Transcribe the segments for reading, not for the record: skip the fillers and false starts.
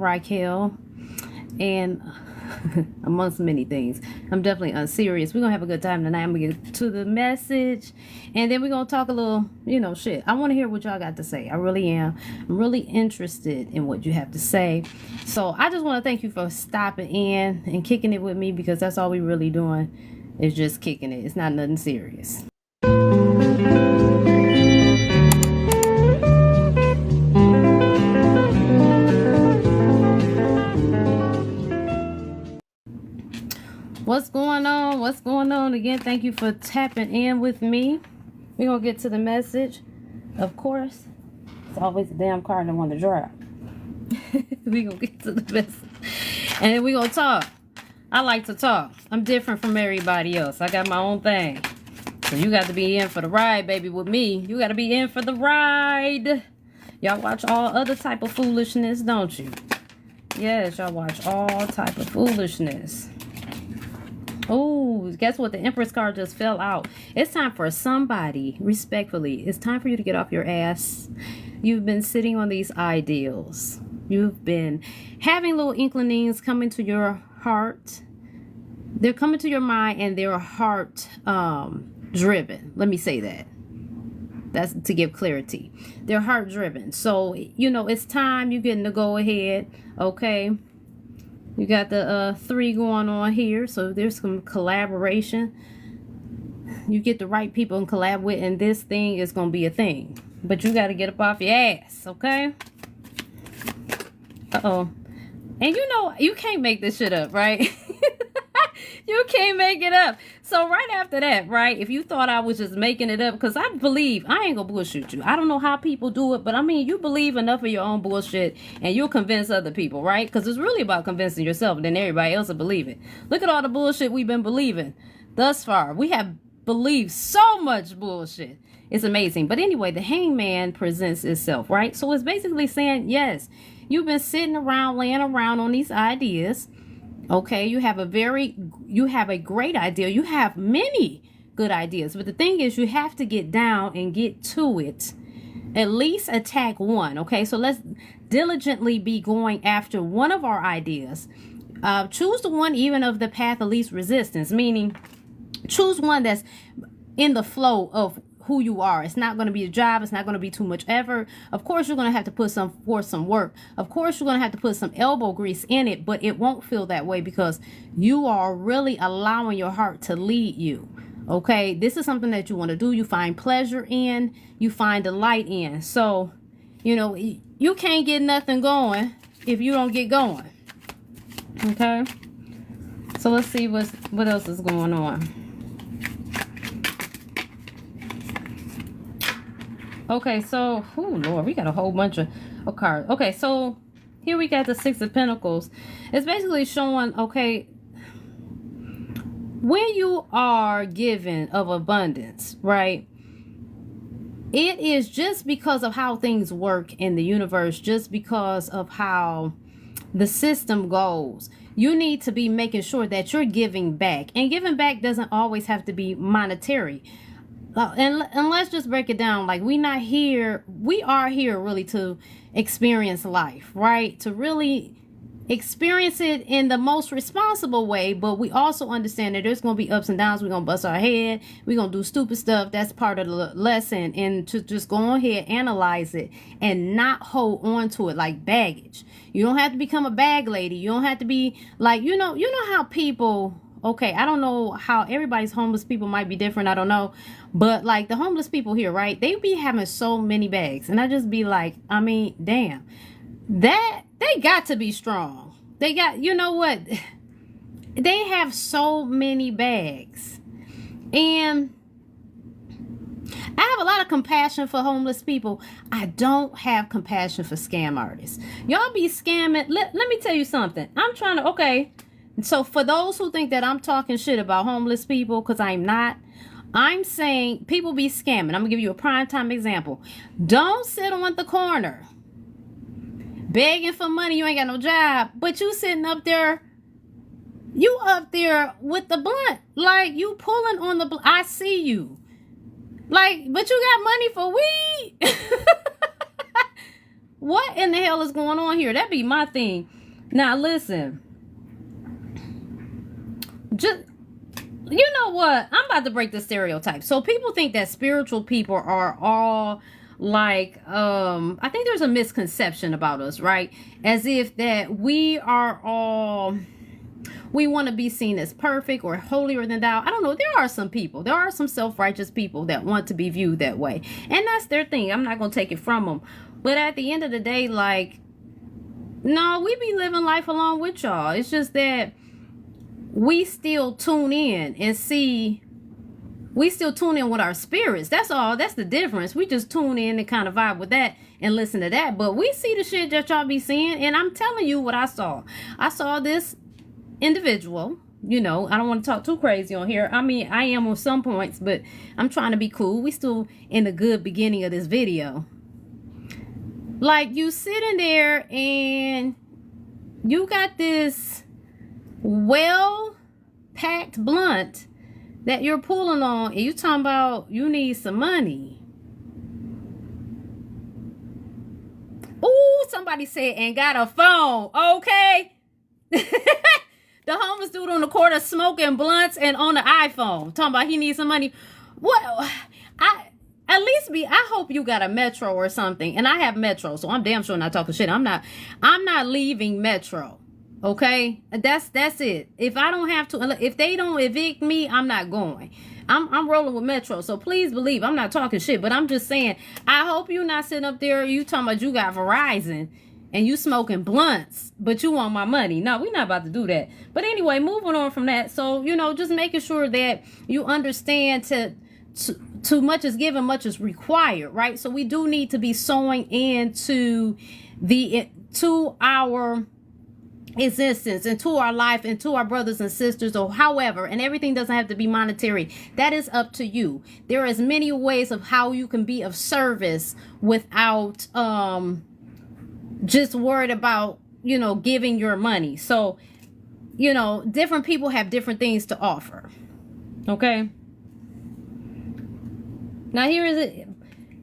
Racquel, and amongst many things. I'm definitely unserious. We're gonna have a good time tonight. I'm gonna get to the message, and then we're gonna talk a little, shit. I want to hear what y'all got to say. I really am. I'm really interested in what you have to say. So I just want to thank you for stopping in and kicking it with me, because that's all we really doing is just kicking it. It's not nothing serious. What's going on? What's going on? Again, thank you for tapping in with me. We're going to get to the message. Of course, it's always a damn card I want to drop. We're going to get to the message. And then we're going to talk. I like to talk. I'm different from everybody else. I got my own thing. So you got to be in for the ride, baby, with me. You got to be in for the ride. Y'all watch all other type of foolishness, don't you? Yes, y'all watch all type of foolishness. Oh, guess what? The Empress card just fell out. It's time for somebody, respectfully, it's time for you to get off your ass. You've been sitting on these ideals. You've been having little inklings coming to your heart. They're coming to your mind, and they're heart driven. Let me say that. That's to give clarity. They're heart driven. So, it's time. You're getting to go ahead. Okay. You got the 3 going on here, so there's some collaboration. You get the right people and collab with, and this thing is going to be a thing. But you got to get up off your ass, okay? Uh-oh. And you can't make this shit up, right? You can't make it up. So right after that, right, if you thought I was just making it up, because I believe, I ain't gonna bullshit you. I don't know how people do it, but I mean, you believe enough of your own bullshit and you'll convince other people, right? Because it's really about convincing yourself, and then everybody else will believe it. Look at all the bullshit we've been believing thus far. We have believed so much bullshit. It's amazing. But anyway, the Hangman presents itself, right? So it's basically saying, yes, you've been sitting around, laying around on these ideas. Okay, you have a great idea. You have many good ideas. But the thing is, you have to get down and get to it. At least attack one. Okay, so let's diligently be going after one of our ideas. Choose the one even of the path of least resistance. Meaning, choose one that's in the flow of who you are. It's not going to be a job. It's not going to be too much effort. Of course, you're going to have to put some work. Of course, you're going to have to put some elbow grease in it, but it won't feel that way because you are really allowing your heart to lead you. Okay, this is something that you want to do. You find pleasure in, you find delight in. So, you can't get nothing going if you don't get going. Okay, so let's see what else is going on. Okay, so, oh Lord, we got a whole bunch of cards. Okay, so here we got the 6 of Pentacles. It's basically showing, okay, when you are given of abundance, right? It is just because of how things work in the universe, just because of how the system goes. You need to be making sure that you're giving back. And giving back doesn't always have to be monetary. And let's just break it down. Like, we are here really to experience life, right? To really experience it in the most responsible way, but we also understand that there's going to be ups and downs. We're going to bust our head. We're going to do stupid stuff. That's part of the lesson. And to just go ahead, analyze it, and not hold on to it like baggage. You don't have to become a bag lady. You don't have to be like, you know how people... Okay, I don't know how everybody's homeless people might be different. I don't know. But like the homeless people here, right? They be having so many bags. And I just be like, I mean, damn. That, they got to be strong. They got, you know what? They have so many bags. And I have a lot of compassion for homeless people. I don't have compassion for scam artists. Y'all be scamming. Let me tell you something. I'm trying to, okay. So for those who think that I'm talking shit about homeless people, because I'm not, I'm saying people be scamming. I'm going to give you a prime time example. Don't sit on the corner begging for money. You ain't got no job, but you sitting up there. You up there with the blunt. Like, you pulling on the blunt. I see you. Like, but you got money for weed. what in the hell is going on here? That'd be my thing. Now listen, just, you know what? I'm about to break the stereotype. So people think that spiritual people are all like, I think there's a misconception about us, right? As if that we are all, we want to be seen as perfect or holier than thou. I don't know. There are some people, there are some self-righteous people that want to be viewed that way. And that's their thing. I'm not going to take it from them. But at the end of the day, like, no, we be living life along with y'all. It's just that we still tune in and see, we still tune in with our spirits. That's all. That's the difference. We just tune in and kind of vibe with that and listen to that. But we see the shit that y'all be seeing. And I'm telling you what I saw. I saw this individual, you know, I don't want to talk too crazy on here. I mean, I am on some points, but I'm trying to be cool. We still in the good beginning of this video. Like, you sitting there and you got this well-packed blunt that you're pulling on, and you talking about you need some money. Ooh, somebody said, and got a phone, okay? The homeless dude on the corner smoking blunts and on the iPhone, talking about he needs some money. Well, I hope you got a Metro or something, and I have Metro, so I'm damn sure not talking shit. I'm not leaving Metro. Okay, that's it. If I don't have to, if they don't evict me, I'm not going. I'm rolling with Metro, so please believe I'm not talking shit. But I'm just saying, I hope you're not sitting up there, you talking about you got Verizon and you smoking blunts, but you want my money. No, we're not about to do that. But anyway, moving on from that. So, you know, just making sure that you understand too much is given, much is required, right? So we do need to be sowing into our existence, into our life, into our brothers and sisters, or however, and everything doesn't have to be monetary. That is up to you. There is many ways of how you can be of service without just worried about, you know, giving your money. So, you know, different people have different things to offer. Okay. Now here is it.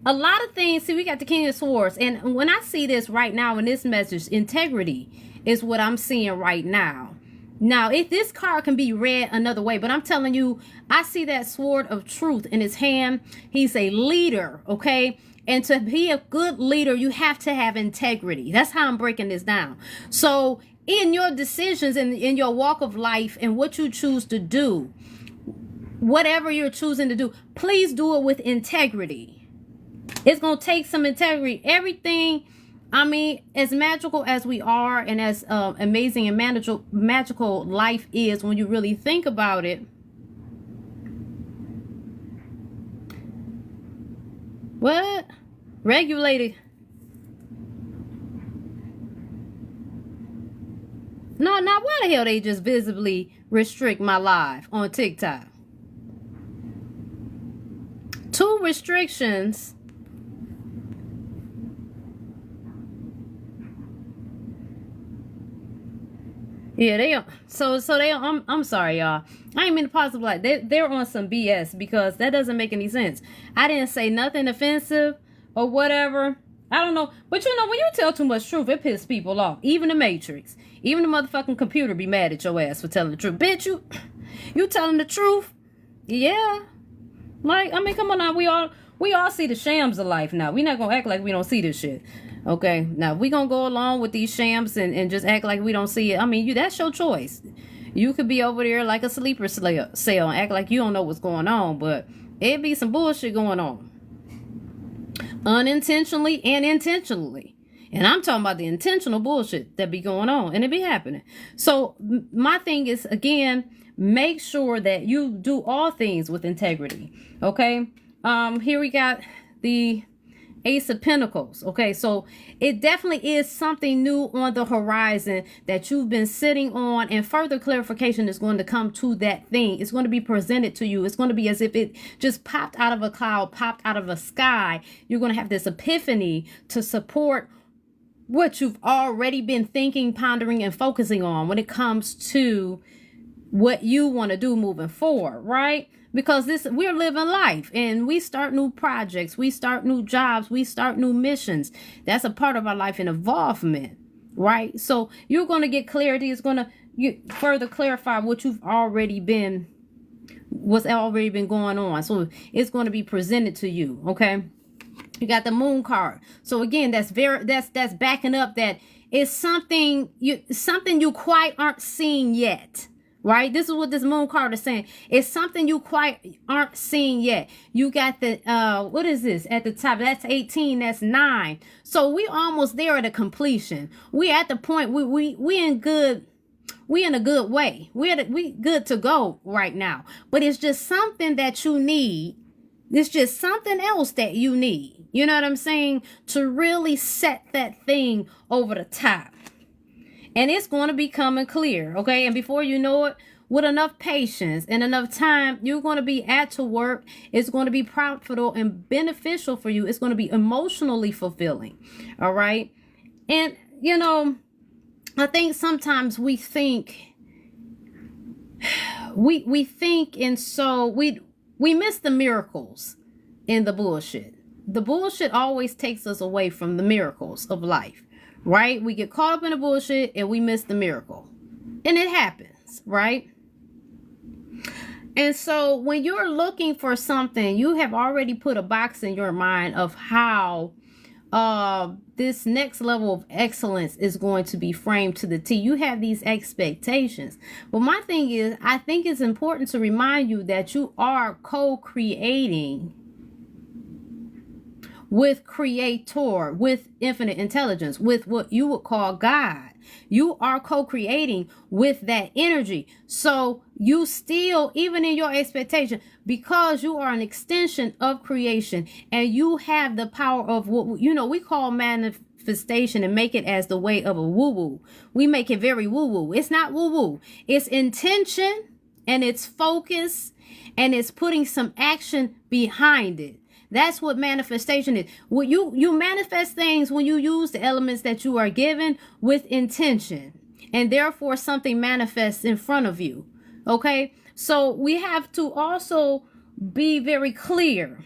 A lot of things. See, we got the King of Swords, and when I see this right now in this message, integrity is what I'm seeing right now. Now, if this card can be read another way, but I'm telling you, I see that sword of truth in his hand. He's a leader, okay? And to be a good leader, you have to have integrity. That's how I'm breaking this down. So in your decisions and in your walk of life and what you choose to do, whatever you're choosing to do, please do it with integrity. It's going to take some integrity. Everything, I mean, as magical as we are and as amazing and magical life is when you really think about it. What? Regulated. No, now why the hell they just visibly restrict my live on TikTok? 2 restrictions. Yeah, they are. So they. I'm sorry, y'all. I ain't mean to possibly like they're on some BS because that doesn't make any sense. I didn't say nothing offensive or whatever. I don't know, but you know, when you tell too much truth, it pisses people off. Even the Matrix, even the motherfucking computer be mad at your ass for telling the truth. Bitch, you telling the truth? Yeah. Like, I mean, come on now. We all see the shams of life now. We not gonna act like we don't see this shit. Okay, now we gonna go along with these shams and just act like we don't see it. I mean, that's your choice. You could be over there like a sleeper cell and act like you don't know what's going on, but it be some bullshit going on, unintentionally and intentionally. And I'm talking about the intentional bullshit that be going on, and it be happening. So my thing is, again, make sure that you do all things with integrity. Okay, here we got the Ace of Pentacles. Okay, so it definitely is something new on the horizon that you've been sitting on, and further clarification is going to come to that thing. It's going to be presented to you. It's going to be as if it just popped out of a cloud, popped out of a sky. You're going to have this epiphany to support what you've already been thinking, pondering, and focusing on when it comes to what you want to do moving forward, right? because we're living life, and we start new projects, we start new jobs, we start new missions. That's a part of our life and involvement, right? So you're going to get clarity. It's going to further clarify what's already been going on. So it's going to be presented to you. Okay, you got the moon card. So again, that's backing up that it's something you quite aren't seeing yet. Right? This is what this moon card is saying. It's something you quite aren't seeing yet. You got the, what is this at the top? That's 18, that's 9. So we almost there at a completion. We at the point, we in a good way. We good to go right now. But it's just something that you need. It's just something else that you need. You know what I'm saying? To really set that thing over the top. And it's going to be coming clear, okay? And before you know it, with enough patience and enough time, you're going to be at to work. It's going to be profitable and beneficial for you. It's going to be emotionally fulfilling, all right? And, you know, I think sometimes we think, and so we miss the miracles in the bullshit. The bullshit always takes us away from the miracles of life. Right? We get caught up in the bullshit and we miss the miracle. And it happens, right? And so when you're looking for something, you have already put a box in your mind of how this next level of excellence is going to be framed to the T. You have these expectations. But my thing is, I think it's important to remind you that you are co-creating with Creator, with infinite intelligence, with what you would call God. You are co-creating with that energy. So you still, even in your expectation, because you are an extension of creation and you have the power of what, we call manifestation and make it as the way of a woo-woo. We make it very woo-woo. It's not woo-woo. It's intention and it's focus and it's putting some action behind it. That's what manifestation is. When you manifest things when you use the elements that you are given with intention, and therefore something manifests in front of you. Okay? So we have to also be very clear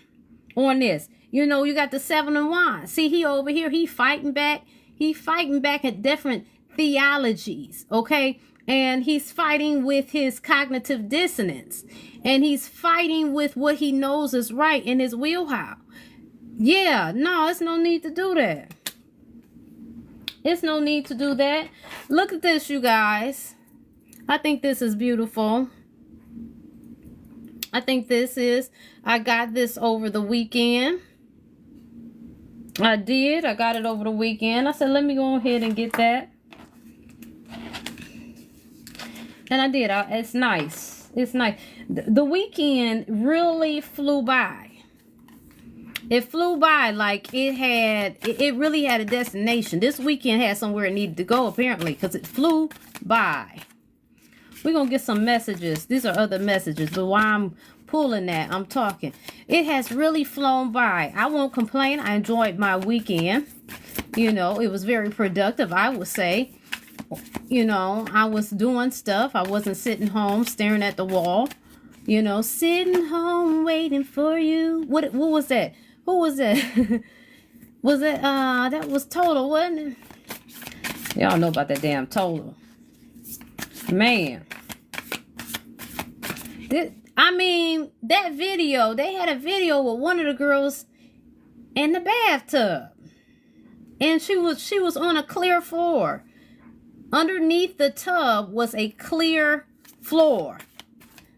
on this. You got the 7 of Wands. See, he over here, he fighting back. He fighting back at different theologies. Okay? And he's fighting with his cognitive dissonance. And he's fighting with what he knows is right in his wheelhouse. Yeah, no, it's no need to do that. It's no need to do that. Look at this, you guys. I think this is beautiful. I got this over the weekend. I got it over the weekend. I said, let me go ahead and get that. And I did. It's nice. It's nice. The weekend really flew by. It flew by like it really had a destination. This weekend had somewhere it needed to go, apparently, because it flew by. We're going to get some messages. These are other messages, but while I'm pulling that, I'm talking. It has really flown by. I won't complain. I enjoyed my weekend. It was very productive, I would say. I was doing stuff. I wasn't sitting home staring at the wall. Sitting home waiting for you. What was that? Who was that? That was Total, wasn't it? Y'all know about that damn Total. Man. That video, they had a video with one of the girls in the bathtub. And she was on a clear floor. Underneath the tub was a clear floor.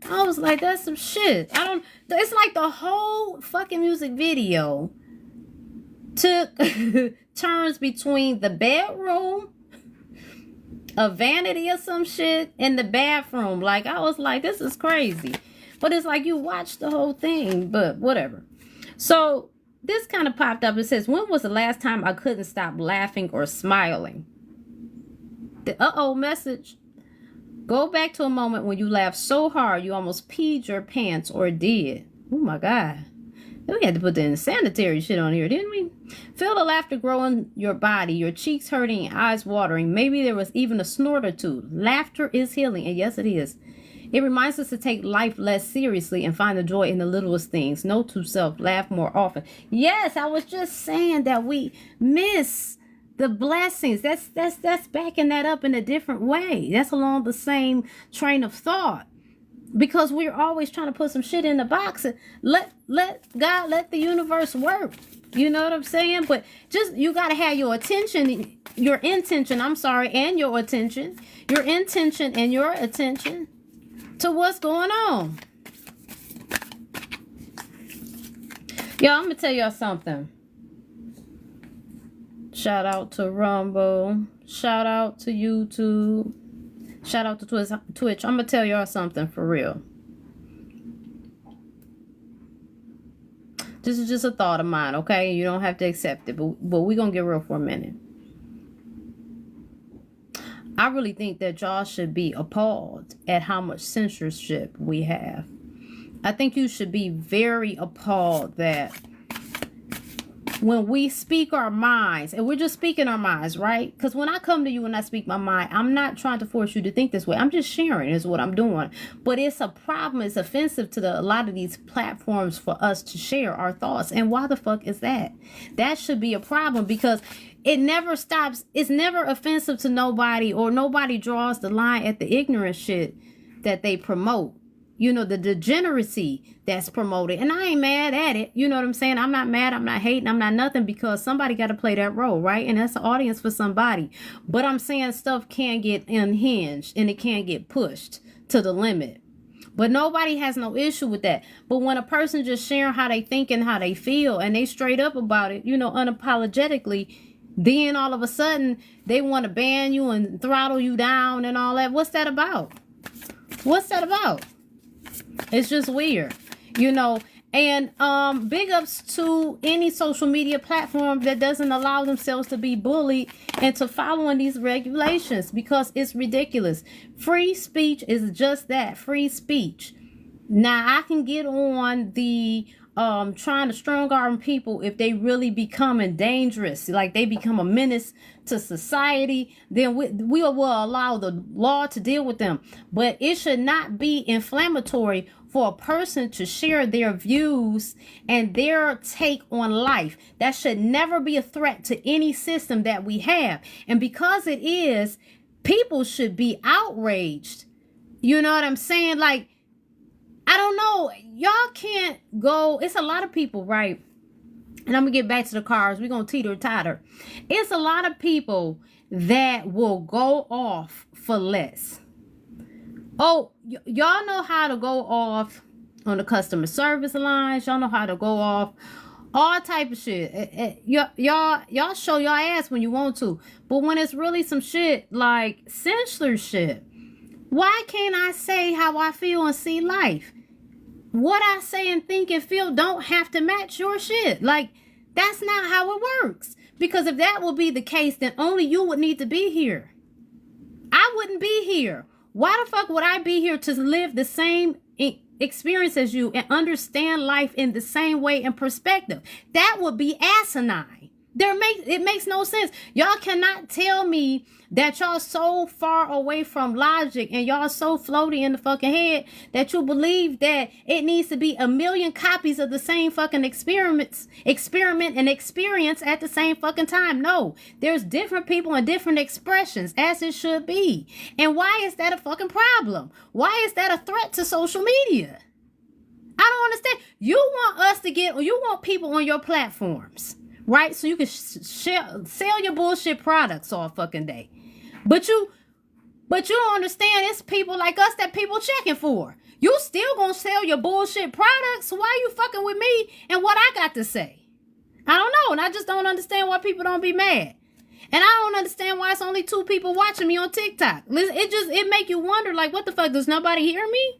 I was like, that's some shit. It's like the whole fucking music video took turns between the bedroom, a vanity or some shit, and the bathroom. Like, I was like, this is crazy. But it's like you watched the whole thing, but whatever. So this kind of popped up. It says, when was the last time I couldn't stop laughing or smiling? The message. Go back to a moment when you laughed so hard you almost peed your pants or did. Oh my God. We had to put the insanitary shit on here, didn't we? Feel the laughter grow in your body, your cheeks hurting, eyes watering. Maybe there was even a snort or two. Laughter is healing, and yes, it is. It reminds us to take life less seriously and find the joy in the littlest things. Note to self, laugh more often. Yes, I was just saying that we miss the blessings. That's backing that up in a different way. That's along the same train of thought. Because we're always trying to put some shit in the box and let God, let the universe work. You know what I'm saying? But just, you got to have your intention, and your intention and your attention to what's going on. Yo, I'm going to tell y'all something. Shout out to Rumble. Shout out to YouTube. Shout out to Twitch. I'm going to tell y'all something for real. This is just a thought of mine, okay? You don't have to accept it, but we're going to get real for a minute. I really think that y'all should be appalled at how much censorship we have. I think you should be very appalled that when we speak our minds, and we're just speaking our minds, right? Because when I come to you and I speak my mind, I'm not trying to force you to think this way. I'm just sharing is what I'm doing. But it's a problem. It's offensive to a lot of these platforms for us to share our thoughts. And why the fuck is that? That should be a problem, because it never stops. It's never offensive to nobody, or nobody draws the line at the ignorant shit that they promote. You know, the degeneracy that's promoted. And I ain't mad at it. You know what I'm saying? I'm not mad. I'm not hating. I'm not nothing, because somebody got to play that role, right? And that's the audience for somebody. But I'm saying stuff can get unhinged and it can get pushed to the limit. But nobody has no issue with that. But when a person just sharing how they think and how they feel, and they straight up about it, you know, unapologetically, then all of a sudden they want to ban you and throttle you down and all that. What's that about? What's that about? It's just weird, you know. And big ups to any social media platform that doesn't allow themselves to be bullied and to following these regulations, because it's ridiculous. Free speech is just that, free speech. Now I can get on the trying to strong arm people if they really becoming dangerous, like they become a menace to society, then we will allow the law to deal with them. But it should not be inflammatory for a person to share their views and their take on life. That should never be a threat to any system that we have. And because it is, people should be outraged. You know what I'm saying? Like, I don't know. Y'all can't go. It's a lot of people, right? And I'm going to get back to the cars. We're going to teeter-totter. It's a lot of people that will go off for less. Oh, y'all know how to go off on the customer service lines. Y'all know how to go off all type of shit. Y'all show your ass when you want to. But when it's really some shit like censorship, why can't I say how I feel and see life? What I say and think and feel don't have to match your shit. Like, that's not how it works. Because if that would be the case, then only you would need to be here. I wouldn't be here. Why the fuck would I be here to live the same experience as you and understand life in the same way and perspective? That would be asinine. It makes no sense. Y'all cannot tell me that y'all so far away from logic and y'all so floaty in the fucking head that you believe that it needs to be a million copies of the same fucking experiment and experience at the same fucking time. No, there's different people and different expressions, as it should be. And why is that a fucking problem? Why is that a threat to social media? I don't understand. You want people on your platforms, right? So you can sell your bullshit products all fucking day. But you don't understand, it's people like us that people checking for. You still gonna sell your bullshit products? Why you fucking with me and what I got to say? I don't know, and I just don't understand why people don't be mad. And I don't understand why it's only 2 people watching me on TikTok. It make you wonder, like, what the fuck, does nobody hear me?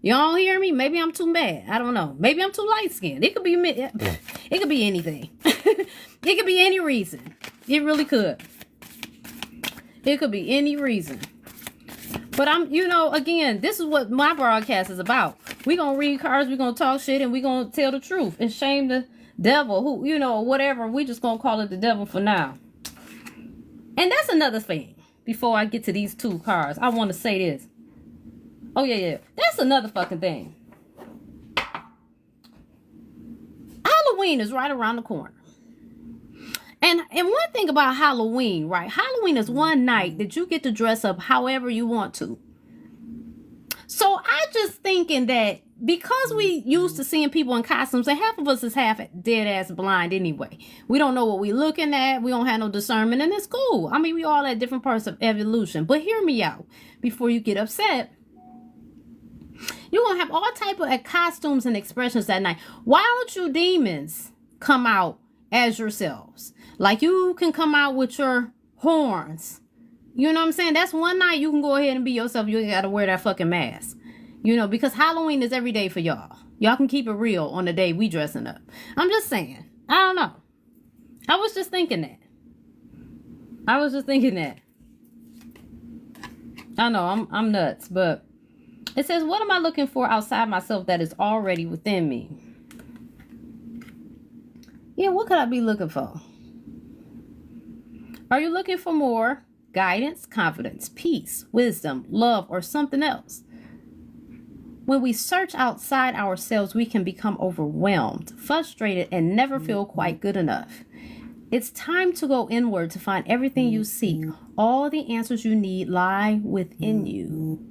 Y'all don't hear me? Maybe I'm too mad. I don't know. Maybe I'm too light-skinned. It could be it could be anything. It could be any reason. It really could. It could be any reason. But again, this is what my broadcast is about. We're going to read cards, we're going to talk shit, and we're going to tell the truth and shame the devil, who, whatever. We just going to call it the devil for now. And that's another thing. Before I get to these 2 cards, I want to say this. Oh, yeah. That's another fucking thing. Halloween is right around the corner. And one thing about Halloween, right? Halloween is one night that you get to dress up however you want to. So I just thinking that because we used to seeing people in costumes, and half of us is half dead ass blind anyway. We don't know what we looking at. We don't have no discernment, and it's cool. I mean, we all at different parts of evolution. But hear me out before you get upset. You're going to have all type of costumes and expressions that night. Why don't you demons come out as yourselves? Like you can come out with your horns. You know what I'm saying? That's one night you can go ahead and be yourself. You ain't got to wear that fucking mask. You know, because Halloween is every day for y'all. Y'all can keep it real on the day we dressing up. I'm just saying. I don't know. I was just thinking that. I know I'm nuts, but it says, what am I looking for outside myself that is already within me? Yeah, what could I be looking for? Are you looking for more guidance, confidence, peace, wisdom, love, or something else? When we search outside ourselves, we can become overwhelmed, frustrated, and never feel quite good enough. It's time to go inward to find everything you seek. All the answers you need lie within you.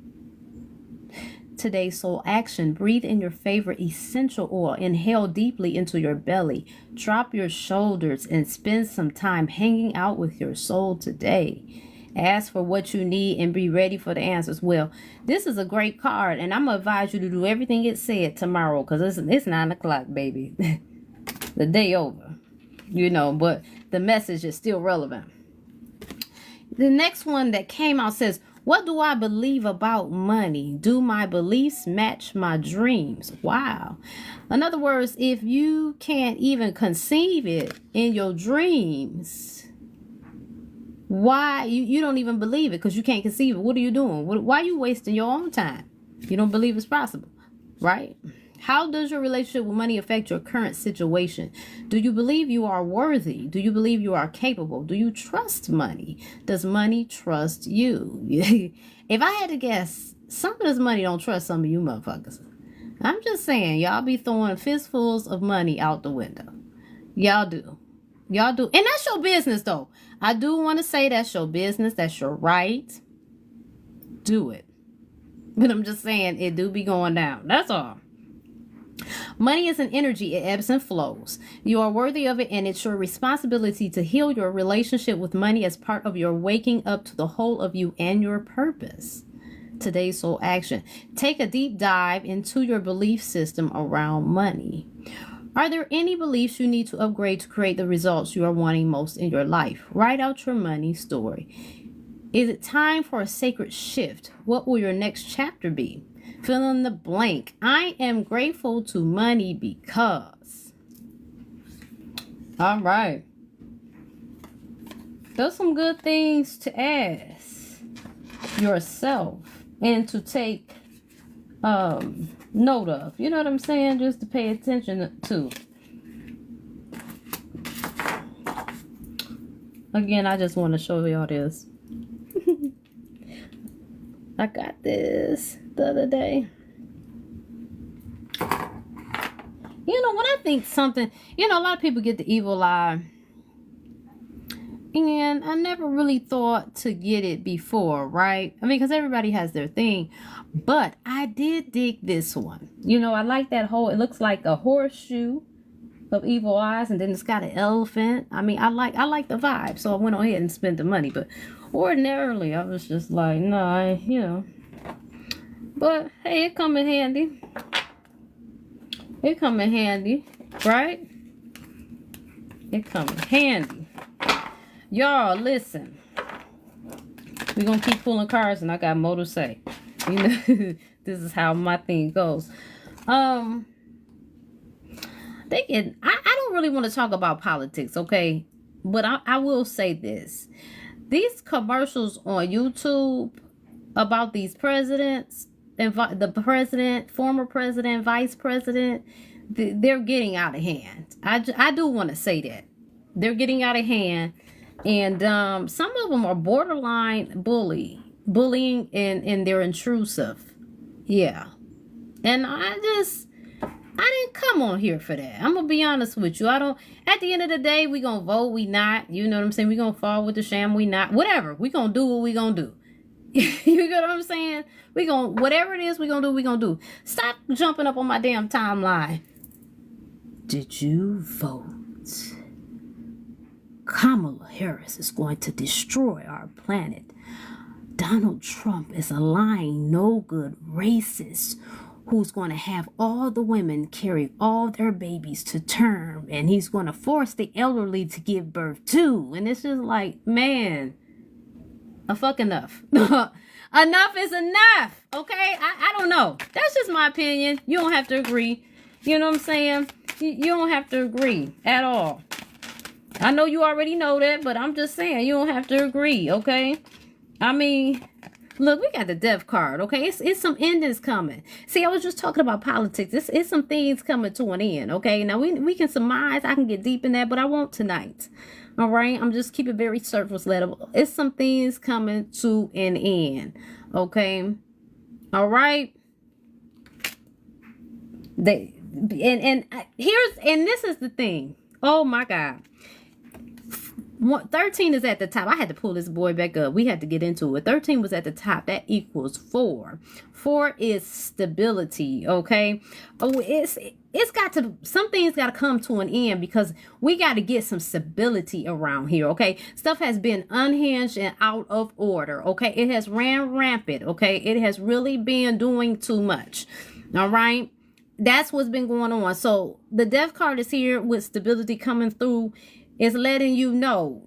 Today's soul action. Breathe in your favorite essential oil. Inhale deeply into your belly. Drop your shoulders and spend some time hanging out with your soul today. Ask for what you need and be ready for the answers. Well, this is a great card, and I'm going to advise you to do everything it said tomorrow, because it's 9 o'clock, baby. The day over. You know, but the message is still relevant. The next one that came out says, what do I believe about money? Do my beliefs match my dreams? Wow. In other words, if you can't even conceive it in your dreams, why you don't even believe it because you can't conceive it? What are you doing? Why are you wasting your own time? You don't believe it's possible, right? How does your relationship with money affect your current situation? Do you believe you are worthy? Do you believe you are capable? Do you trust money? Does money trust you? If I had to guess, some of this money don't trust some of you motherfuckers. I'm just saying, y'all be throwing fistfuls of money out the window. Y'all do. And that's your business, though. I do want to say that's your business. That's your right. Do it. But I'm just saying, it do be going down. That's all. Money is an energy. It ebbs and flows. You are worthy of it, and it's your responsibility to heal your relationship with money as part of your waking up to the whole of you and your purpose. Today's soul action. Take a deep dive into your belief system around money. Are there any beliefs you need to upgrade to create the results you are wanting most in your life? Write out your money story. Is it time for a sacred shift? What will your next chapter be? Fill in the blank. I am grateful to money because. All right. Those are some good things to ask yourself and to take note of. You know what I'm saying? Just to pay attention to. Again, I just want to show y'all this. I got this the other day. You know, when I think something, you know, a lot of people get the evil eye. And I never really thought to get it before, right? I mean, because everybody has their thing. But I did dig this one. You know, I like that whole, it looks like a horseshoe of evil eyes. And then it's got an elephant. I mean, I like the vibe. So I went ahead and spent the money. But ordinarily, I was just like, nah, you know. But, hey, it come in handy. It come in handy, right? It come in handy. Y'all, listen. We're going to keep pulling cards, and I got more to say. You know, this is how my thing goes. I don't really want to talk about politics, okay? But I will say this. These commercials on YouTube about these presidents, and the president, former president, vice president, they're getting out of hand. I do want to say that. They're getting out of hand. And some of them are borderline bullying, and they're intrusive. Yeah. And I didn't come on here for that. I'm gonna be honest with you. I don't. At the end of the day, we gonna vote. We not. You know what I'm saying? We gonna fall with the sham. We not. Whatever. We gonna do what we gonna do. You get what I'm saying? We gonna whatever it is we gonna do. We gonna do. Stop jumping up on my damn timeline. Did you vote? Kamala Harris is going to destroy our planet. Donald Trump is a lying, no good racist who's going to have all the women carry all their babies to term, and he's going to force the elderly to give birth too. And it's just like, man, enough. Enough is enough. Okay, I don't know. That's just my opinion. You don't have to agree. You know what I'm saying? You don't have to agree at all. I know you already know that, but I'm just saying you don't have to agree. Okay, I mean, look, we got the death card, okay? It's some endings coming. See, I was just talking about politics. It's some things coming to an end, okay? Now, we can surmise. I can get deep in that, but I won't tonight, all right? I'm just keeping very surface level. It's some things coming to an end, okay? All right? This is the thing. Oh, my God. 13 is at the top. I had to pull this boy back up. We had to get into it. 13 was at the top. That equals 4. 4 is stability. Okay. Oh, it's got to, something's got to come to an end because we got to get some stability around here. Okay. Stuff has been unhinged and out of order. Okay. It has ran rampant. Okay. It has really been doing too much. All right. That's what's been going on. So the death card is here with stability coming through. It's letting you know,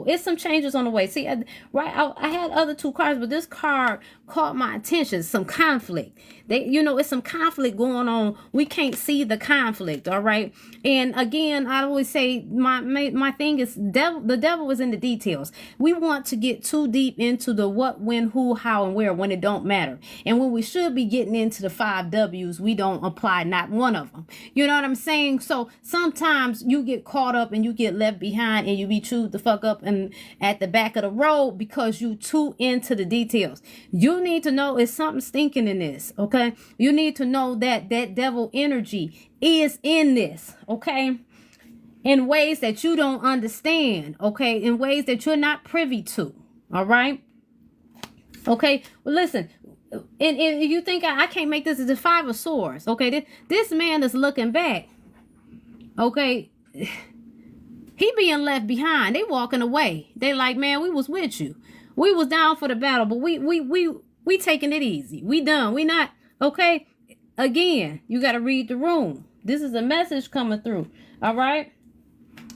it's some changes on the way. See, I had other 2 cards, but this card caught my attention. Some conflict. It's some conflict going on. We can't see the conflict, all right? And again, I always say my thing is the devil is in the details. We want to get too deep into the what, when, who, how, and where when it don't matter. And when we should be getting into the 5 W's, we don't apply not one of them. You know what I'm saying? So sometimes you get caught up and you get left behind and you be chewed the fuck up and at the back of the road because you too into the details. You need to know it's something stinking in this, okay? You need to know that devil energy is in this, okay? In ways that you don't understand, okay? In ways that you're not privy to, all right? Okay, well, listen, and you think I can't make this as a 5 of Swords, okay? This man is looking back, okay? He being left behind. They walking away. They like, man, we was with you. We was down for the battle, but we taking it easy. We done. We not, okay? Again, you got to read the room. This is a message coming through, all right?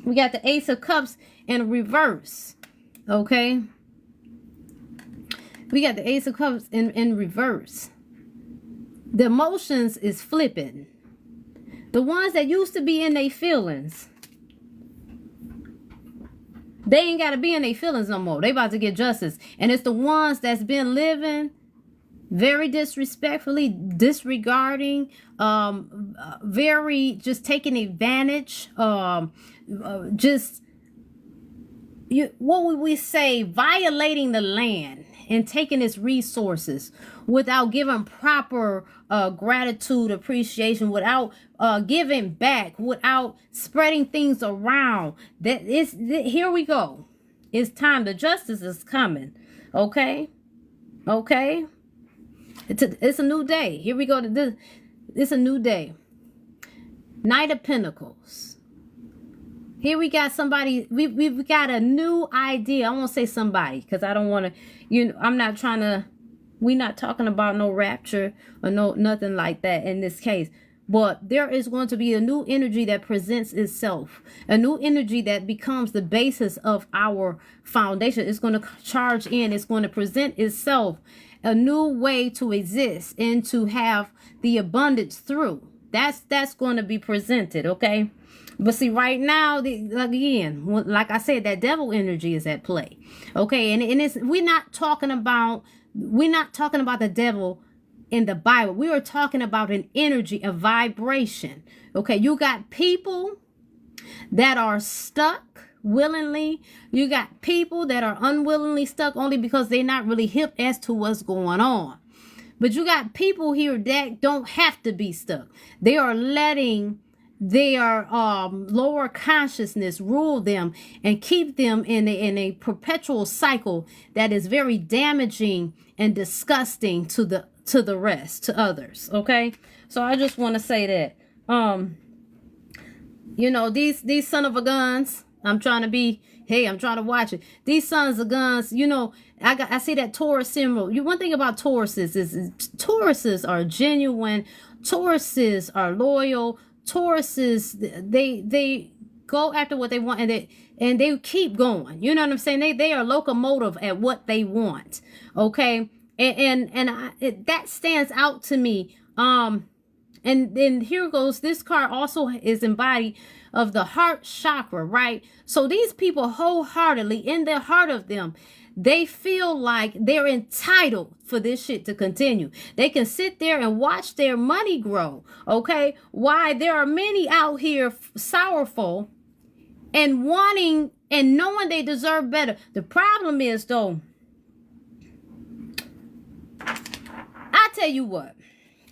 We got the Ace of Cups in reverse, okay? We got the Ace of Cups in reverse. The emotions is flipping. The ones that used to be in their feelings, they ain't got to be in their feelings no more. They about to get justice. And it's the ones that's been living very disrespectfully, disregarding, very just taking advantage, what would we say, violating the land and taking its resources without giving proper gratitude, appreciation, without giving back, without spreading things around. Here we go. It's time. The justice is coming. Okay? Okay? It's a new day. Here we go. It's a new day. Knight of Pentacles. Here we got somebody. We've got a new idea. I won't say somebody because I don't want to. I'm not trying to. We're not talking about no rapture or nothing like that in this case. But there is going to be a new energy that presents itself. A new energy that becomes the basis of our foundation. It's going to charge in. It's going to present itself. A new way to exist and to have the abundance through. That's going to be presented, okay? But see, right now, again, like I said, that devil energy is at play, okay? And it's we're not talking about the devil in the Bible. We are talking about an energy, a vibration, okay? You got people that are stuck willingly. You got people that are unwillingly stuck only because they're not really hip as to what's going on. But you got people here that don't have to be stuck. They are letting their lower consciousness rule them and keep them in a perpetual cycle that is very damaging and disgusting to the rest, to others. Okay, so I just want to say that these son of a guns, I'm trying to watch it. These sons of guns, I see that Taurus symbol. One thing about Tauruses is Tauruses are genuine. Tauruses are loyal. Tauruses, they go after what they want, and they keep going. You know what I'm saying? They are locomotive at what they want. Okay, that stands out to me. And then here goes, this card also is embodied of the heart chakra, right? So these people wholeheartedly, in the heart of them, they feel like they're entitled for this shit to continue. They can sit there and watch their money grow, okay? Why there are many out here sorrowful and wanting and knowing they deserve better. The problem is, though, I tell you what,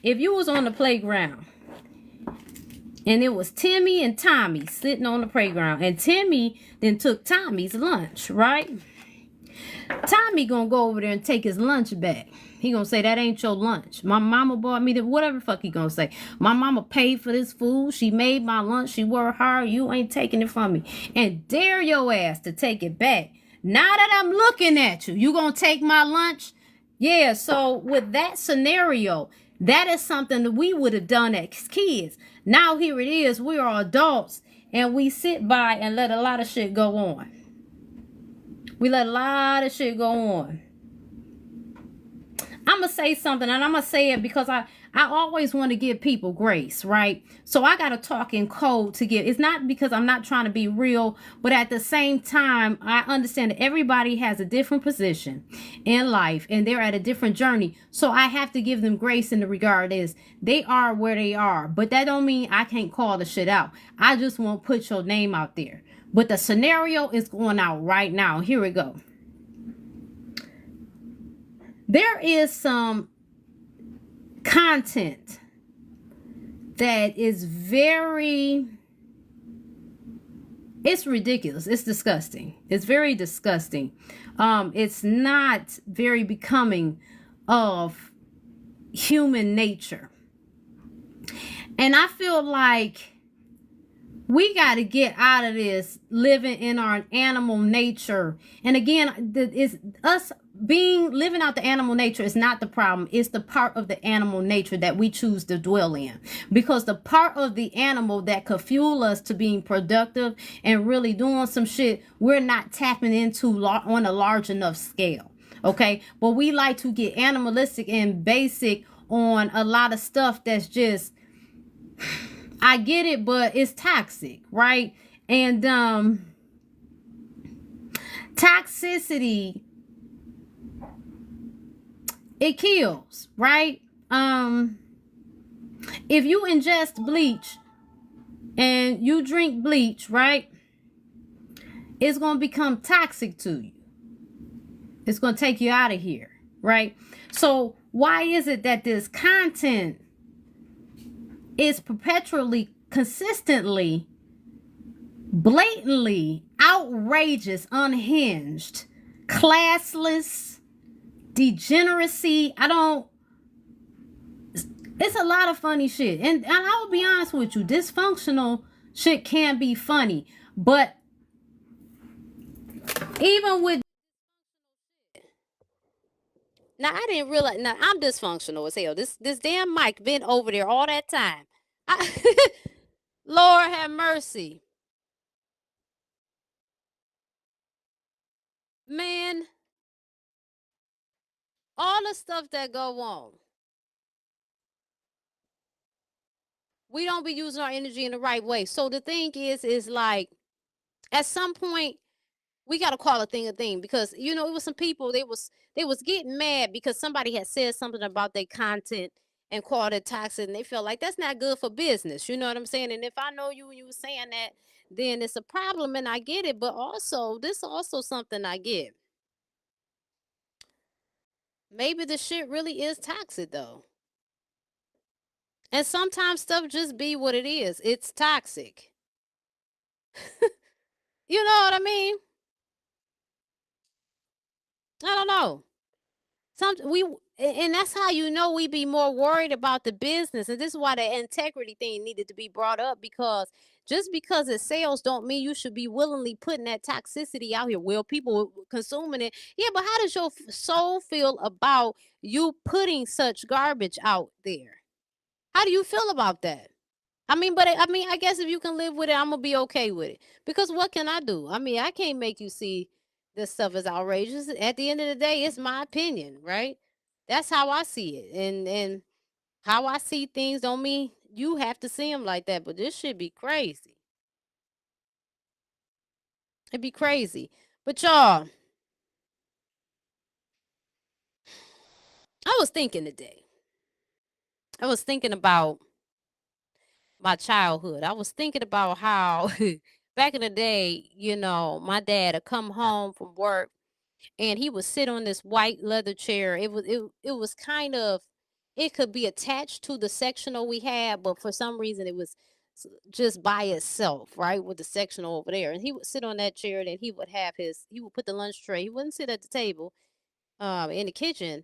if you was on the playground and it was Timmy and Tommy sitting on the playground, and Timmy then took Tommy's lunch, right? Tommy gonna go over there and take his lunch back. He gonna say, that ain't your lunch. My mama bought me the, whatever the fuck he gonna say. My mama paid for this food. She made my lunch. She worked hard. You ain't taking it from me. And dare your ass to take it back. Now that I'm looking at you, you gonna take my lunch? Yeah, so with that scenario, that is something that we would have done as kids. Now here it is, we are adults, and we sit by and let a lot of shit go on. We let a lot of shit go on. I'm going to say something, and I'm going to say it because I always want to give people grace, right? So I got to talk in code to give. It's not because I'm not trying to be real, but at the same time, I understand that everybody has a different position in life, and they're at a different journey. So I have to give them grace in the regard is they are where they are. But that don't mean I can't call the shit out. I just won't put your name out there. But the scenario is going out right now. Here we go. There is some content that is it's ridiculous. It's disgusting. It's very disgusting. It's not very becoming of human nature. And I feel like we got to get out of this living in our animal nature. And again, it's us living out the animal nature is not the problem. It's the part of the animal nature that we choose to dwell in. Because the part of the animal that could fuel us to being productive and really doing some shit, we're not tapping into on a large enough scale. Okay? But we like to get animalistic and basic on a lot of stuff that's just, I get it, but it's toxic, right? And toxicity, it kills, right? If you ingest bleach and you drink bleach, right, it's going to become toxic to you. It's going to take you out of here, right? So why is it that this content is perpetually, consistently, blatantly outrageous, unhinged, classless, degeneracy? It's a lot of funny shit. And I'll be honest with you, dysfunctional shit can be funny. But even with, now I didn't realize, now I'm dysfunctional as hell. This damn mic been over there all that time. Lord have mercy. Man, all the stuff that go on, we don't be using our energy in the right way. So the thing is like, at some point, we got to call a thing because, it was some people, they was getting mad because somebody had said something about their content and called it toxic, and they felt like that's not good for business. You know what I'm saying? And if I know you and you were saying that, then it's a problem, and I get it. But also, this is also something I get. maybe the shit really is toxic though. And sometimes stuff just be what it is. It's toxic. You know what I mean? I don't know. And that's how you know we be more worried about the business. And this is why the integrity thing needed to be brought up, because just because it sells don't mean you should be willingly putting that toxicity out here. Well, people consuming it. Yeah, but how does your soul feel about you putting such garbage out there? How do you feel about that? I mean, but I guess if you can live with it, I'm gonna be okay with it. Because what can I do? I mean, I can't make you see this stuff as outrageous. At the end of the day, it's my opinion, right? That's how I see it, and how I see things don't mean you have to see them like that. But this should be crazy. It'd be crazy. But y'all, I was thinking today. I was thinking about my childhood. I was thinking about how back in the day, my dad would come home from work and he would sit on this white leather chair. It was kind of, it could be attached to the sectional we had, but for some reason it was just by itself, right, with the sectional over there. And he would sit on that chair, and then he would put the lunch tray. He wouldn't sit at the table in the kitchen.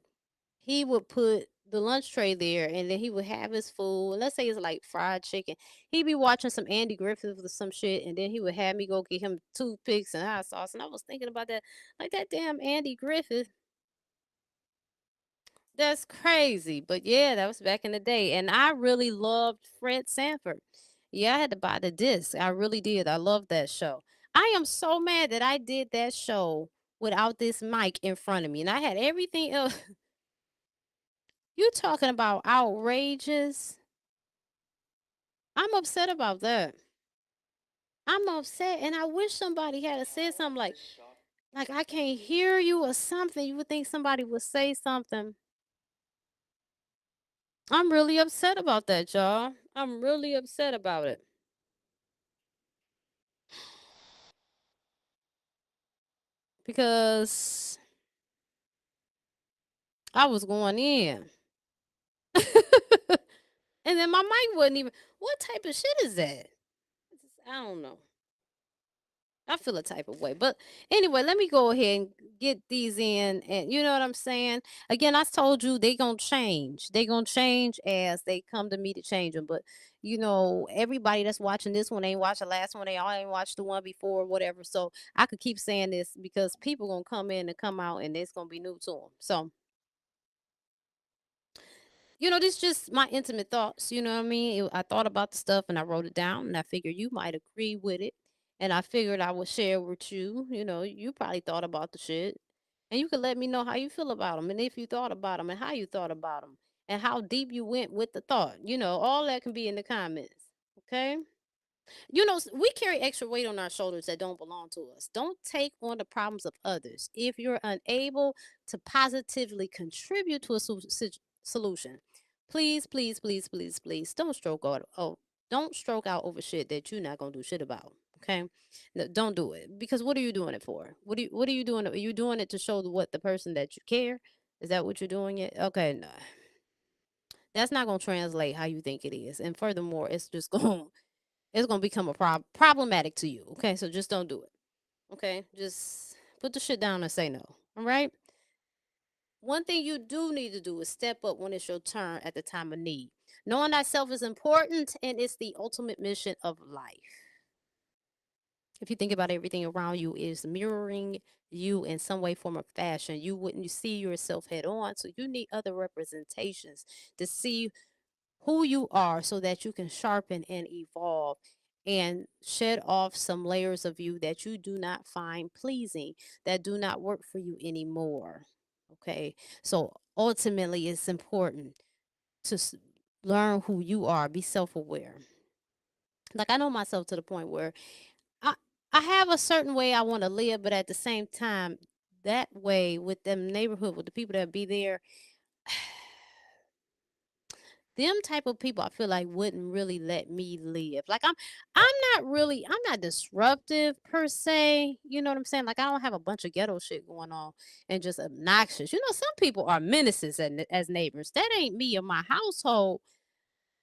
He would put the lunch tray there, and then he would have his food. Let's say it's like fried chicken. He'd be watching some Andy Griffith or some shit, and then he would have me go get him toothpicks and hot sauce. And I was thinking about that, like that damn Andy Griffith. That's crazy. But yeah, that was back in the day. And I really loved Fred Sanford. Yeah, I had to buy the disc. I really did. I loved that show. I am so mad that I did that show without this mic in front of me. And I had everything else. You talking about outrageous? I'm upset about that. I'm upset, and I wish somebody had said something like I can't hear you or something. You would think somebody would say something. I'm really upset about that, y'all. I'm really upset about it because I was going in. And then my mic wasn't even. What type of shit is that? I don't know. I feel a type of way. But anyway, let me go ahead and get these in. And you know what I'm saying? Again, I told you they going to change. They going to change as they come to me to change them. But, everybody that's watching this one ain't watched the last one. They all ain't watched the one before, whatever. So I could keep saying this because people going to come in and come out, and it's going to be new to them. So, this is just my intimate thoughts. You know what I mean? I thought about the stuff and I wrote it down, and I figured you might agree with it. And I figured I would share with you. You probably thought about the shit. And you could let me know how you feel about them, and if you thought about them, and how you thought about them, and how deep you went with the thought. All that can be in the comments. Okay? We carry extra weight on our shoulders that don't belong to us. Don't take on the problems of others if you're unable to positively contribute to a solution. Please, please, please, please, please don't stroke out. Oh, don't stroke out over shit that you're not gonna do shit about. Okay, no, don't do it, because what are you doing it for? What are you doing? Are you doing it to show the person that you care? Is that what you're doing it? Okay, no, that's not gonna translate how you think it is. And furthermore, it's just going it's gonna become a problematic to you. Okay, so just don't do it. Okay, just put the shit down and say no. All right. One thing you do need to do is step up when it's your turn at the time of need. Knowing thyself is important, and it's the ultimate mission of life. If you think about everything around you is mirroring you in some way, form, or fashion, you wouldn't see yourself head on. So you need other representations to see who you are so that you can sharpen and evolve and shed off some layers of you that you do not find pleasing, that do not work for you anymore. Okay. So ultimately, it's important to learn who you are, be self aware. Like, I know myself to the point where I, I have a certain way I want to live, but at the same time, that way with them neighborhood, with the people that be there, them type of people I feel like wouldn't really let me live. Like I'm not disruptive per se. You know what I'm saying? Like I don't have a bunch of ghetto shit going on and just obnoxious. You know, some people are menaces as neighbors. That ain't me or my household.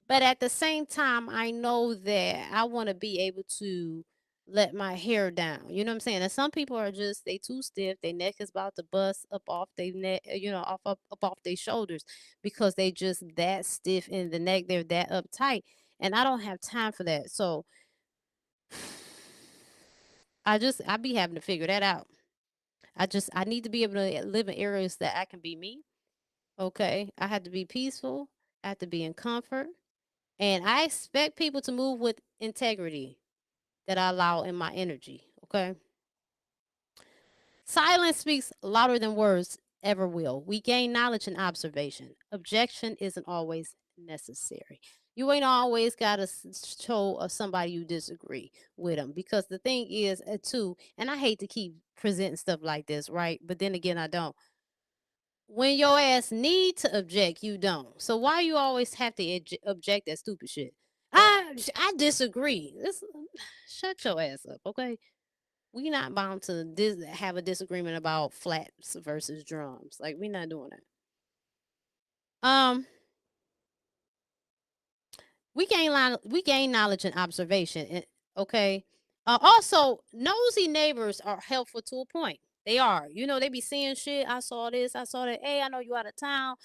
But at the same time, I know that I want to be able to let my hair down. You know what I'm saying? And some people are just they too stiff. Their neck is about to bust up off their neck, up off their shoulders because they just that stiff in the neck. They're that uptight. And I don't have time for that. So I be having to figure that out. I need to be able to live in areas that I can be me. Okay. I have to be peaceful. I have to be in comfort. And I expect people to move with integrity that I allow in my energy. Okay. Silence speaks louder than words ever will. We gain knowledge and observation. Objection isn't always necessary. You ain't always got to show somebody you disagree with them because the thing is, too, and I hate to keep presenting stuff like this, right? But then again, I don't. When your ass need to object, you don't. So why you always have to object that stupid shit? I disagree. Shut your ass up, okay? We not bound to have a disagreement about flats versus drums. Like we not doing that. We gain knowledge and observation. Okay. Also, nosy neighbors are helpful to a point. They are. You know, they be seeing shit. I saw this. I saw that. Hey, I know you out of town.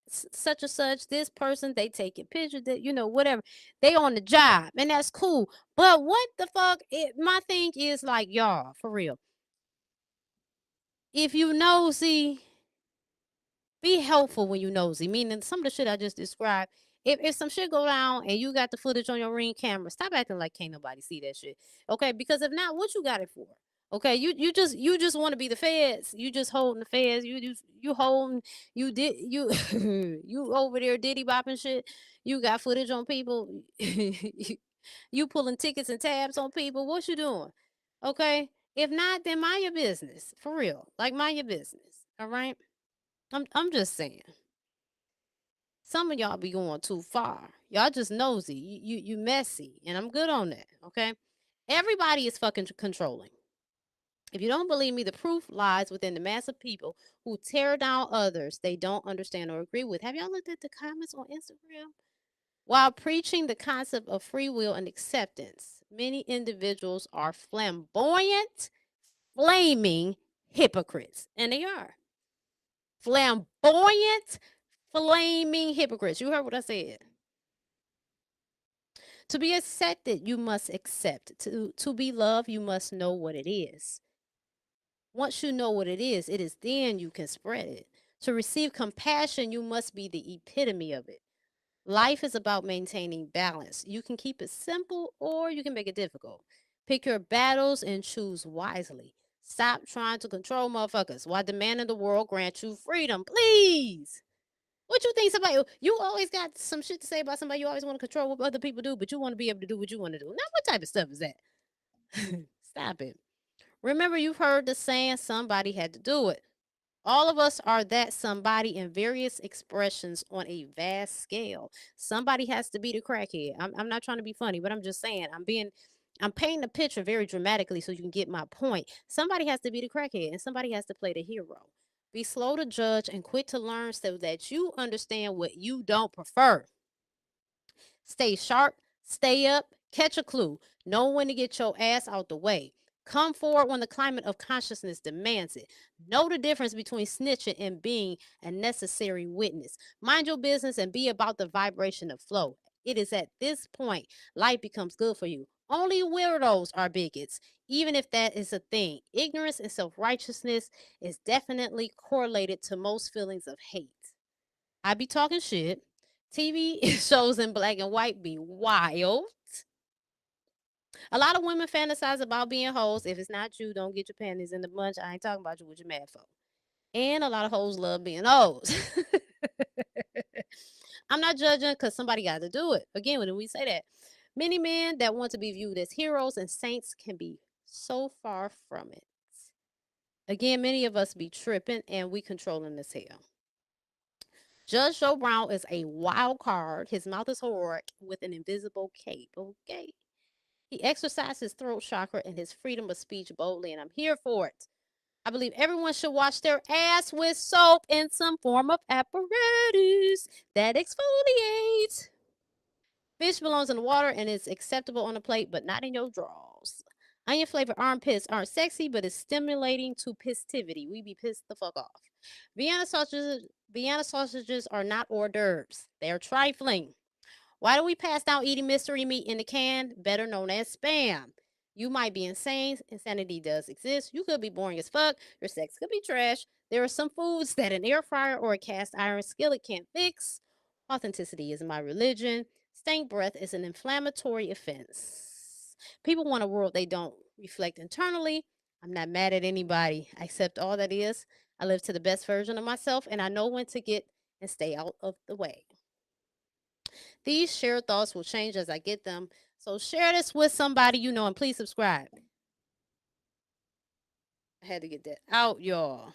Such and such. This person. They taking pictures. That whatever. They on the job, and that's cool. But what the fuck? My thing is like, y'all, for real. If you nosy, be helpful when you nosy. Meaning some of the shit I just described. If some shit go down and you got the footage on your Ring camera, stop acting like can't nobody see that shit. Okay, because if not, what you got it for? Okay, you just want to be the feds. You just holding the feds. You holding you you over there diddy bopping shit. You got footage on people. You pulling tickets and tabs on people. What you doing? Okay, if not, then mind your business for real. Like mind your business. All right. I'm just saying. Some of y'all be going too far. Y'all just nosy. You messy, and I'm good on that. Okay. Everybody is fucking controlling. If you don't believe me, the proof lies within the mass of people who tear down others they don't understand or agree with. Have y'all looked at the comments on Instagram? While preaching the concept of free will and acceptance, many individuals are flamboyant, flaming hypocrites. And they are. Flamboyant, flaming hypocrites. You heard what I said. To be accepted, you must accept. To be loved, you must know what it is. Once you know what it is then you can spread it. To receive compassion, you must be the epitome of it. Life is about maintaining balance. You can keep it simple or you can make it difficult. Pick your battles and choose wisely. Stop trying to control motherfuckers while demanding the world grant you freedom. Please. What you think somebody you always got some shit to say about somebody you always want to control what other people do, but you want to be able to do what you want to do. Now what type of stuff is that? Stop it. Remember you've heard the saying somebody had to do it. All of us are that somebody in various expressions on a vast scale. Somebody has to be the crackhead. I'm not trying to be funny, but I'm just saying I'm painting a picture very dramatically so you can get my point. Somebody has to be the crackhead and somebody has to play the hero. Be slow to judge and quick to learn so that you understand what you don't prefer. Stay sharp, stay up, catch a clue. Know when to get your ass out the way. Come forward when the climate of consciousness demands it. Know the difference between snitching and being a necessary witness. Mind your business and be about the vibration of flow. It is at this point life becomes good for you. Only weirdos are bigots, even if that is a thing. Ignorance and self righteousness is definitely correlated to most feelings of hate. I be talking shit. TV shows in black and white be wild. A lot of women fantasize about being hoes. If it's not you, don't get your panties in the bunch. I ain't talking about you with your mad folk. And a lot of hoes love being hoes. I'm not judging because somebody got to do it. Again, when we say that, many men that want to be viewed as heroes and saints can be so far from it. Again, many of us be tripping and we controlling as hell. Judge Joe Brown is a wild card. His mouth is heroic with an invisible cape. Okay. He exercised his throat chakra and his freedom of speech boldly, and I'm here for it. I believe everyone should wash their ass with soap and some form of apparatus that exfoliates. Fish belongs in the water and is acceptable on a plate, but not in your drawers. Onion flavored armpits aren't sexy, but it's stimulating to pistivity. We be pissed the fuck off. Vienna sausages are not hors d'oeuvres. They are trifling. Why do we pass out eating mystery meat in the can, better known as spam? You might be insane. Insanity does exist. You could be boring as fuck. Your sex could be trash. There are some foods that an air fryer or a cast iron skillet can't fix. Authenticity is my religion. Stank breath is an inflammatory offense. People want a world they don't reflect internally. I'm not mad at anybody. I accept all that is. I live to the best version of myself, and I know when to get and stay out of the way. These shared thoughts will change as I get them. So share this with somebody you know and please subscribe. I had to get that out, y'all.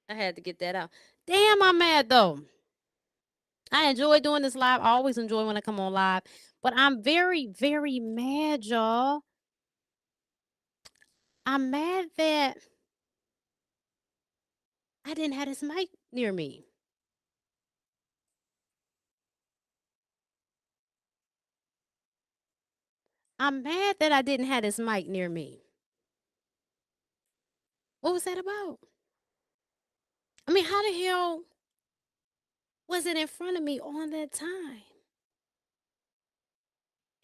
I had to get that out. Damn, I'm mad though. I enjoy doing this live. I always enjoy when I come on live. But I'm very, very mad, y'all. I'm mad that I didn't have this mic near me. I'm mad that I didn't have this mic near me. What was that about? I mean, how the hell was it in front of me all that time?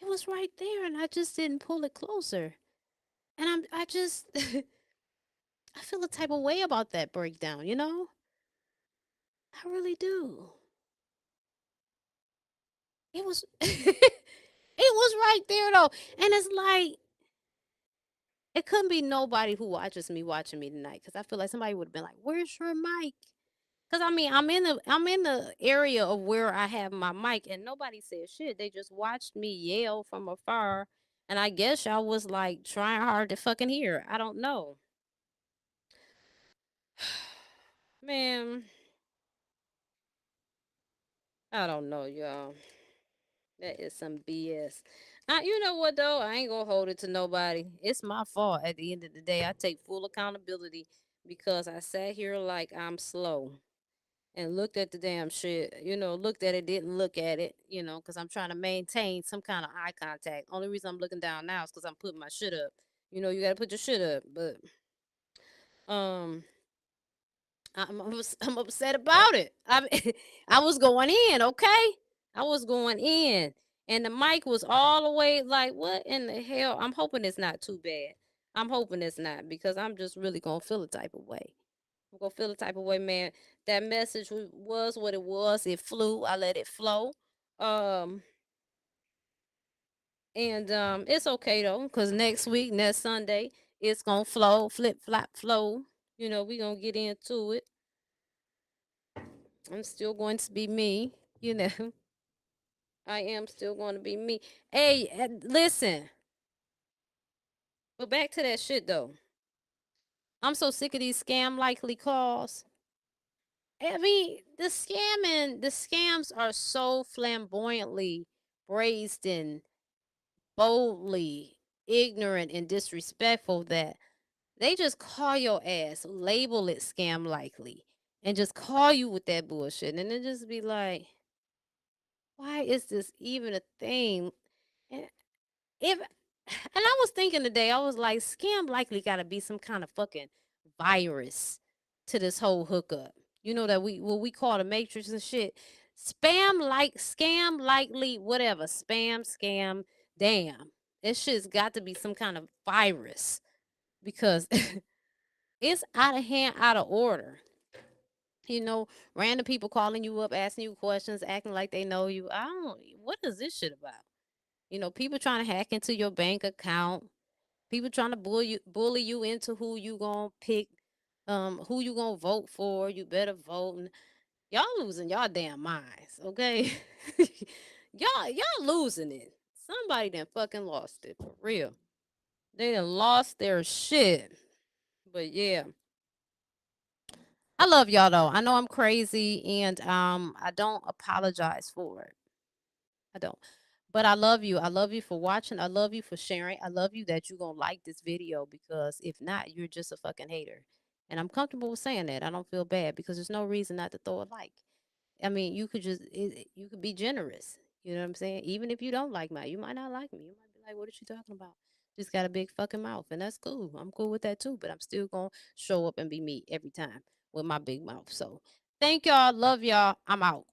It was right there, and I just didn't pull it closer. And I just, I feel a type of way about that breakdown, you know? I really do. It was, it was right there though. And it's like, it couldn't be nobody who watches me watching me tonight. Cause I feel like somebody would have been like, where's your mic? Cause I mean, I'm in the area of where I have my mic and nobody said shit. They just watched me yell from afar. And I guess y'all was like trying hard to fucking hear. I don't know. Man, I don't know, y'all. That is some BS. You know what though? I ain't gonna hold it to nobody. It's my fault. At the end of the day, I take full accountability because I sat here like I'm slow and looked at the damn shit. You know, looked at it, didn't look at it. You know, because I'm trying to maintain some kind of eye contact. Only reason I'm looking down now is because I'm putting my shit up. You know, you gotta put your shit up. But um, I'm upset about it. I was going in, okay? I was going in. And the mic was all the way like, what in the hell? I'm hoping it's not too bad. I'm hoping it's not because I'm just really gonna feel a type of way. I'm gonna feel a type of way, man. That message was what it was. It flew. I let it flow. Um and it's okay though, because next week, next Sunday, it's gonna flow, flip flop flow. You know, we gonna get into it. I'm still going to be me, you know. I am still going to be me. Hey, listen. But back to that shit though. I'm so sick of these scam likely calls. I mean, the scams are so flamboyantly brazen, boldly ignorant and disrespectful that they just call your ass, label it scam likely, and just call you with that bullshit. And then just be like, why is this even a thing? And if and I was thinking today, I was like, scam likely gotta be some kind of fucking virus to this whole hookup. You know that what we call the matrix and shit. Scam likely, whatever. Spam, scam, damn. This shit's got to be some kind of virus because it's out of hand, out of order. You know, random people calling you up, asking you questions, acting like they know you. What is this shit about? You know, people trying to hack into your bank account. People trying to bully you into who you gonna pick, who you gonna vote for. You better vote. And y'all losing y'all damn minds, okay? y'all losing it. Somebody done fucking lost it for real. They done lost their shit. But yeah, I love y'all though. I know I'm crazy and I don't apologize for it. I don't. But I love you. I love you for watching. I love you for sharing. I love you that you're gonna like this video, because if not, you're just a fucking hater. And I'm comfortable with saying that. I don't feel bad because there's no reason not to throw a like. I mean, you could just you could be generous. You know what I'm saying? Even if you don't like me, you might not like me. You might be like, "What are you talking about?" Just got a big fucking mouth, and that's cool. I'm cool with that too. But I'm still gonna show up and be me every time with my big mouth. So thank y'all. Love y'all. I'm out.